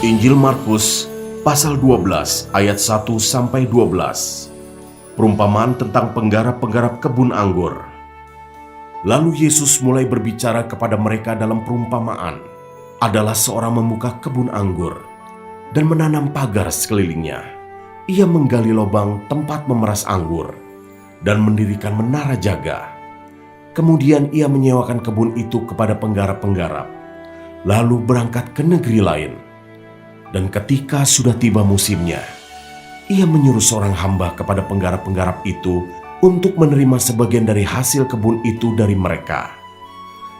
Injil Markus pasal 12 ayat 1 sampai 12. Perumpamaan tentang penggarap-penggarap kebun anggur. Lalu Yesus mulai berbicara kepada mereka dalam perumpamaan. Adalah seorang membuka kebun anggur dan menanam pagar sekelilingnya. Ia menggali lubang tempat memeras anggur dan mendirikan menara jaga. Kemudian ia menyewakan kebun itu kepada penggarap-penggarap, lalu berangkat ke negeri lain. Dan ketika sudah tiba musimnya, ia menyuruh seorang hamba kepada penggarap-penggarap itu untuk menerima sebagian dari hasil kebun itu dari mereka.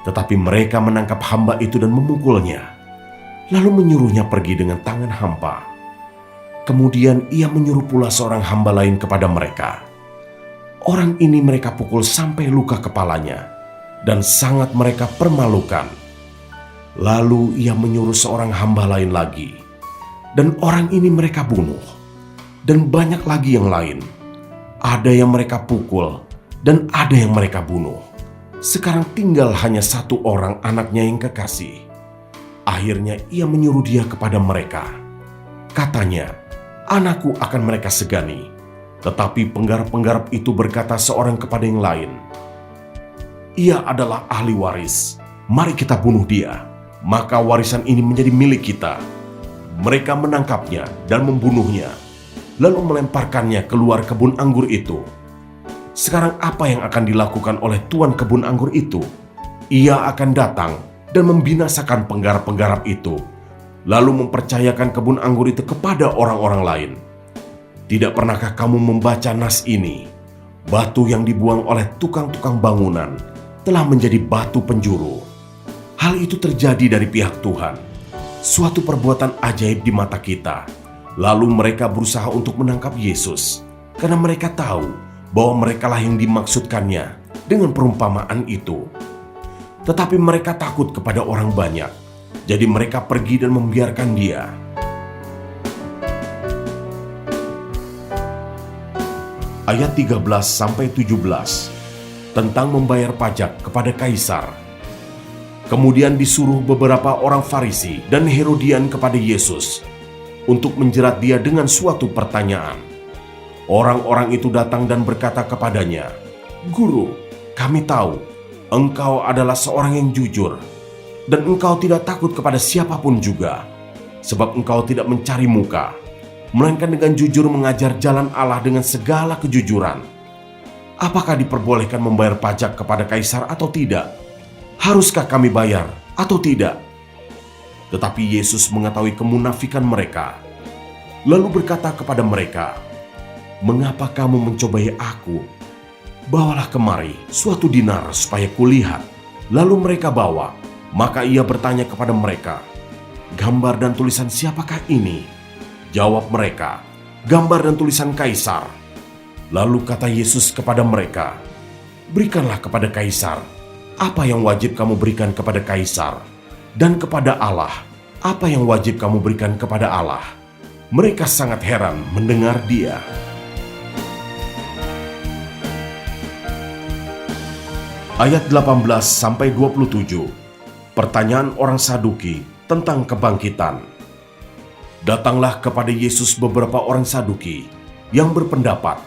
Tetapi mereka menangkap hamba itu dan memukulnya, lalu menyuruhnya pergi dengan tangan hampa. Kemudian ia menyuruh pula seorang hamba lain kepada mereka. Orang ini mereka pukul sampai luka kepalanya, dan sangat mereka permalukan. Lalu ia menyuruh seorang hamba lain lagi, dan orang ini mereka bunuh, dan banyak lagi yang lain. Ada yang mereka pukul, dan ada yang mereka bunuh. Sekarang tinggal hanya satu orang anaknya yang kekasih. Akhirnya ia menyuruh dia kepada mereka. Katanya, anakku akan mereka segani. Tetapi penggarap-penggarap itu berkata seorang kepada yang lain, ia adalah ahli waris, mari kita bunuh dia, maka warisan ini menjadi milik kita. Mereka menangkapnya dan membunuhnya, lalu melemparkannya keluar kebun anggur itu. Sekarang apa yang akan dilakukan oleh tuan kebun anggur itu? Ia akan datang dan membinasakan penggarap-penggarap itu, lalu mempercayakan kebun anggur itu kepada orang-orang lain. Tidak pernahkah kamu membaca nas ini? Batu yang dibuang oleh tukang-tukang bangunan telah menjadi batu penjuru. Hal itu terjadi dari pihak Tuhan, suatu perbuatan ajaib di mata kita. Lalu mereka berusaha untuk menangkap Yesus, karena mereka tahu bahwa merekalah yang dimaksudkannya dengan perumpamaan itu. Tetapi mereka takut kepada orang banyak, jadi mereka pergi dan membiarkan dia. Ayat 13-17 tentang membayar pajak kepada Kaisar. Kemudian disuruh beberapa orang Farisi dan Herodian kepada Yesus untuk menjerat dia dengan suatu pertanyaan. Orang-orang itu datang dan berkata kepadanya, "Guru, kami tahu engkau adalah seorang yang jujur, dan engkau tidak takut kepada siapapun juga, sebab engkau tidak mencari muka, melainkan dengan jujur mengajar jalan Allah dengan segala kejujuran. Apakah diperbolehkan membayar pajak kepada Kaisar atau tidak? Haruskah kami bayar atau tidak?" Tetapi Yesus mengetahui kemunafikan mereka, lalu berkata kepada mereka, "Mengapa kamu mencobai aku? Bawalah kemari suatu dinar supaya kulihat." Lalu mereka bawa. Maka ia bertanya kepada mereka, "Gambar dan tulisan siapakah ini?" Jawab mereka, "Gambar dan tulisan Kaisar." Lalu kata Yesus kepada mereka, "Berikanlah kepada Kaisar apa yang wajib kamu berikan kepada Kaisar, dan kepada Allah apa yang wajib kamu berikan kepada Allah." Mereka sangat heran mendengar dia. Ayat 18-27. Pertanyaan orang Saduki tentang kebangkitan. Datanglah kepada Yesus beberapa orang Saduki yang berpendapat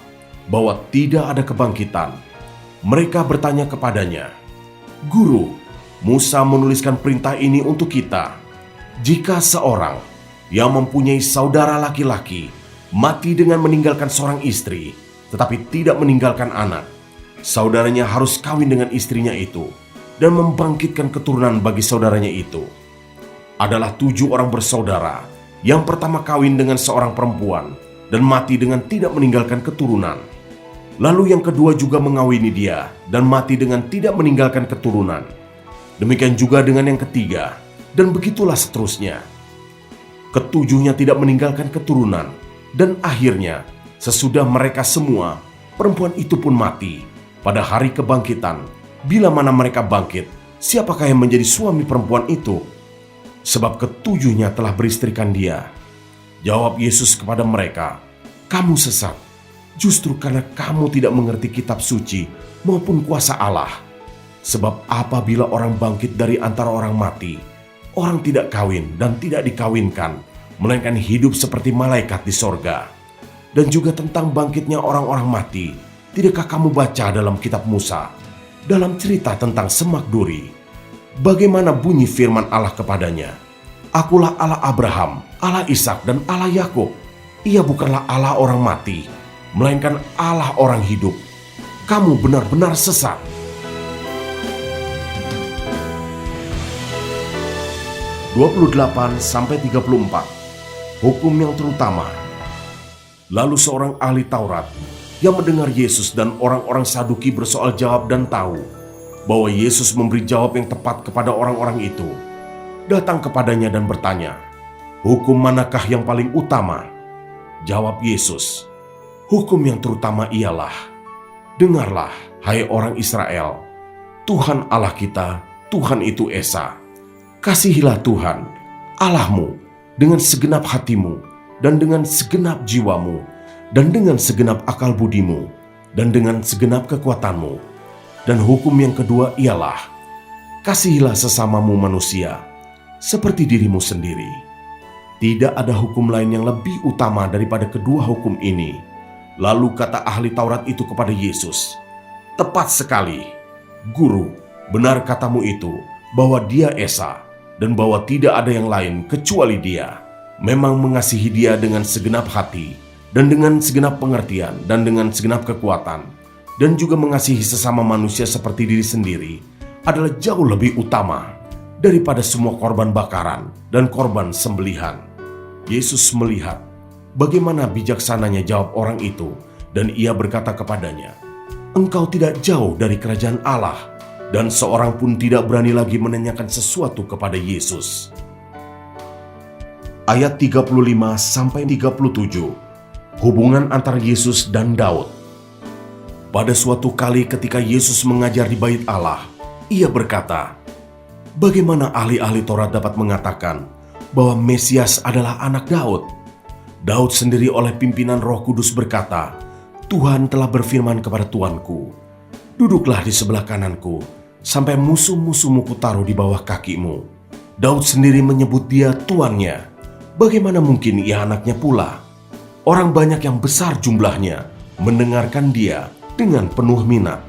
bahwa tidak ada kebangkitan. Mereka bertanya kepadanya, "Guru, Musa menuliskan perintah ini untuk kita. Jika seorang yang mempunyai saudara laki-laki mati dengan meninggalkan seorang istri, tetapi tidak meninggalkan anak, saudaranya harus kawin dengan istrinya itu dan membangkitkan keturunan bagi saudaranya itu. Adalah 7 orang bersaudara. Yang pertama kawin dengan seorang perempuan dan mati dengan tidak meninggalkan keturunan. Lalu yang kedua juga mengawini dia dan mati dengan tidak meninggalkan keturunan. Demikian juga dengan yang ketiga, dan begitulah seterusnya. Ketujuhnya tidak meninggalkan keturunan, dan akhirnya sesudah mereka semua, perempuan itu pun mati. Pada hari kebangkitan, bila mana mereka bangkit, siapakah yang menjadi suami perempuan itu? Sebab ketujuhnya telah beristrikan dia." Jawab Yesus kepada mereka, "Kamu sesat, justru karena kamu tidak mengerti kitab suci maupun kuasa Allah. Sebab apabila orang bangkit dari antara orang mati, orang tidak kawin dan tidak dikawinkan, melainkan hidup seperti malaikat di sorga. Dan juga tentang bangkitnya orang-orang mati, tidakkah kamu baca dalam kitab Musa, dalam cerita tentang semak duri, bagaimana bunyi firman Allah kepadanya, Akulah Allah Abraham, Allah Ishak, dan Allah Yakub. Ia bukanlah Allah orang mati, melainkan Allah orang hidup. Kamu benar-benar sesat. (28-34) Hukum yang terutama. Lalu seorang ahli Taurat yang mendengar Yesus dan orang-orang Saduki bersoal jawab dan tahu bahwa Yesus memberi jawab yang tepat kepada orang-orang itu, datang kepadanya dan bertanya, "Hukum manakah yang paling utama?" Jawab Yesus, "Hukum yang terutama ialah, dengarlah, hai orang Israel, Tuhan Allah kita, Tuhan itu Esa. Kasihilah Tuhan, Allahmu, dengan segenap hatimu, dan dengan segenap jiwamu, dan dengan segenap akal budimu, dan dengan segenap kekuatanmu. Dan hukum yang kedua ialah, kasihilah sesamamu manusia, seperti dirimu sendiri. Tidak ada hukum lain yang lebih utama daripada kedua hukum ini." Lalu kata ahli Taurat itu kepada Yesus, "Tepat sekali, Guru, benar katamu itu, bahwa Dia Esa, dan bahwa tidak ada yang lain kecuali Dia. Memang mengasihi Dia dengan segenap hati, dan dengan segenap pengertian, dan dengan segenap kekuatan, dan juga mengasihi sesama manusia seperti diri sendiri, adalah jauh lebih utama daripada semua korban bakaran dan korban sembelihan." Yesus melihat bagaimana bijaksananya jawab orang itu, dan ia berkata kepadanya, "Engkau tidak jauh dari kerajaan Allah." Dan seorang pun tidak berani lagi menanyakan sesuatu kepada Yesus. Ayat 35-37. Hubungan antara Yesus dan Daud. Pada suatu kali ketika Yesus mengajar di Bait Allah, ia berkata, "Bagaimana ahli-ahli Taurat dapat mengatakan bahwa Mesias adalah anak Daud? Daud sendiri oleh pimpinan Roh Kudus berkata, 'Tuhan telah berfirman kepada Tuanku, duduklah di sebelah kananku, sampai musuh-musuhmu kutaruh di bawah kakimu.' Daud sendiri menyebut Dia tuannya. Bagaimana mungkin ia anaknya pula? Orang banyak yang besar jumlahnya mendengarkan Dia dengan penuh minat."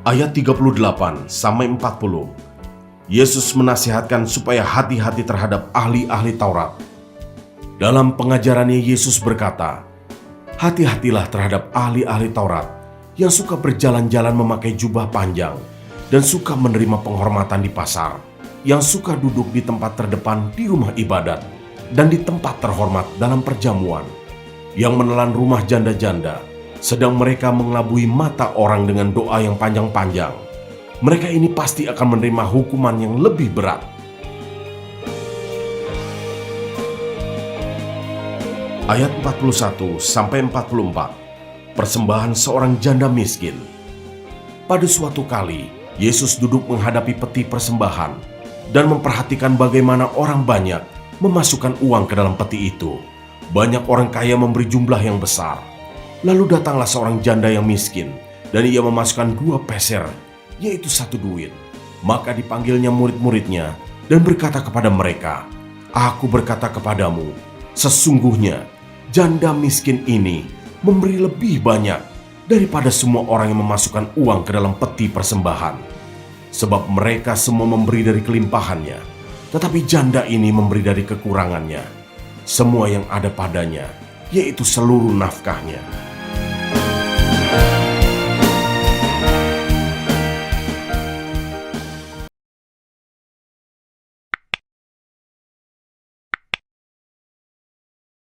Ayat 38-40. Yesus menasihatkan supaya hati-hati terhadap ahli-ahli Taurat. Dalam pengajarannya Yesus berkata, "Hati-hatilah terhadap ahli-ahli Taurat yang suka berjalan-jalan memakai jubah panjang dan suka menerima penghormatan di pasar, yang suka duduk di tempat terdepan di rumah ibadat dan di tempat terhormat dalam perjamuan, yang menelan rumah janda-janda, sedang mereka mengelabui mata orang dengan doa yang panjang-panjang. Mereka ini pasti akan menerima hukuman yang lebih berat." Ayat 41-44. Persembahan seorang janda miskin. Pada suatu kali, Yesus duduk menghadapi peti persembahan dan memperhatikan bagaimana orang banyak memasukkan uang ke dalam peti itu. Banyak orang kaya memberi jumlah yang besar. Lalu datanglah seorang janda yang miskin, dan ia memasukkan 2 peser, yaitu 1 duit. Maka dipanggilnya murid-muridnya dan berkata kepada mereka, "Aku berkata kepadamu, sesungguhnya janda miskin ini memberi lebih banyak daripada semua orang yang memasukkan uang ke dalam peti persembahan. Sebab mereka semua memberi dari kelimpahannya, tetapi janda ini memberi dari kekurangannya, semua yang ada padanya, yaitu seluruh nafkahnya."